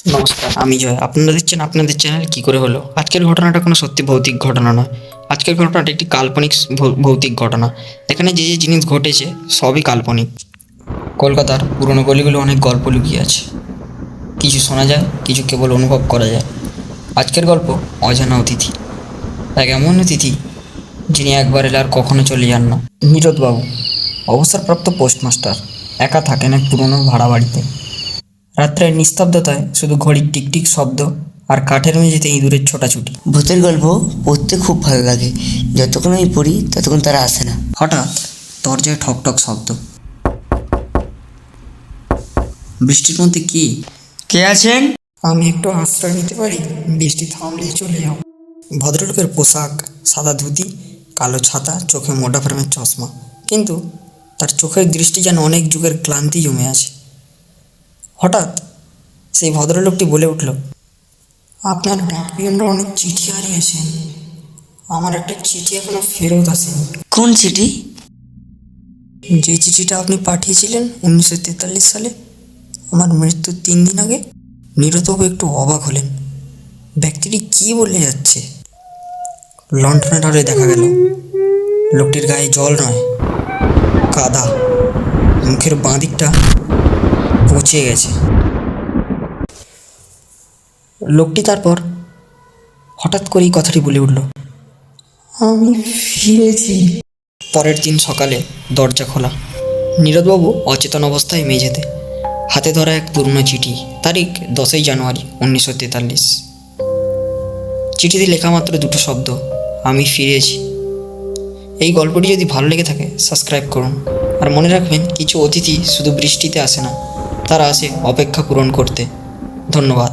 নমস্কার, আমি জয়। আপনারা দেখছেন আপনাদের চ্যানেল কী করে হলো। আজকের ঘটনাটা কোনো সত্যি ভৌতিক ঘটনা নয়। আজকের ঘটনাটা একটি কাল্পনিক ভৌতিক ঘটনা। এখানে যে যে জিনিস ঘটেছে সবই কাল্পনিক। কলকাতার পুরনো গলিগুলো অনেক গল্প লুকিয়ে আছে। কিছু শোনা যায়, কিছু কেবল অনুভব করা যায়। আজকের গল্প অজানা অতিথি। এক এমন অতিথি যিনি একবার এলে আর কখনো চলে যান না। নীরদবাবু, অবসরপ্রাপ্ত পোস্টমাস্টার, একা থাকেন এক পুরনো ভাড়া বাড়িতে। রাত্রের নিস্তব্ধতায় শুধু ঘড়ির টিকটিক শব্দ আর কাঠের মেঝেতে ইঁদুরের ছোটাছুটি। ভূতের গল্প পড়তে খুব ভালো লাগে। যতক্ষণ আমি পড়ি ততক্ষণ তারা আসে না। হঠাৎ দরজায় ঠকঠক শব্দ। বৃষ্টির মধ্যে কি? কে আছেন? আমি একটু আশ্রয় নিতে পারি? বৃষ্টি থামলে চলে যাও। ভদ্রলোকের পোশাক সাদা ধুতি, কালো ছাতা, চোখে মোটা ফ্রেমের চশমা, কিন্তু তার চোখের দৃষ্টি যেন অনেক যুগের ক্লান্তি জমে আছে। হঠাৎ সেই ভদ্রলোকটি বলে উঠল, আপনার ডাকপিয়নরা অনেক চিঠি হারিয়েছেন। আমার একটা চিঠি এখনো ফেরত আসেনি। কোন চিঠি? যে চিঠিটা আপনি পাঠিয়েছিলেন 1943 সালে, আমার মৃত্যুর 3 দিন আগে। নীরদবাবু একটু অবাক হলেন। ব্যক্তিটি কী বলে যাচ্ছে? লণ্ঠনের আলোয় দেখা গেল লোকটির গায়ে জল নয়, কাদা। মুখের বাঁ দিকটা পচে গেছে। লোকটি তারপর হঠাৎ করেই কথাটি বলে উঠল, আমি ফিরেছি। পরের দিন সকালে দরজা খোলা। নীরদবাবু অচেতন অবস্থায় মেঝেতে, হাতে ধরা এক পুরনো চিঠি। তারিখ 10ই জানুয়ারি 1943। চিঠিতে লেখা মাত্র দুটো শব্দ, আমি ফিরেছি। এই গল্পটি যদি ভালো লেগে থাকে সাবস্ক্রাইব করুন। আর মনে রাখবেন, কিছু অতিথি শুধু বৃষ্টিতে আসে না, তারা আসে অপেক্ষা পূরণ করতে। ধন্যবাদ।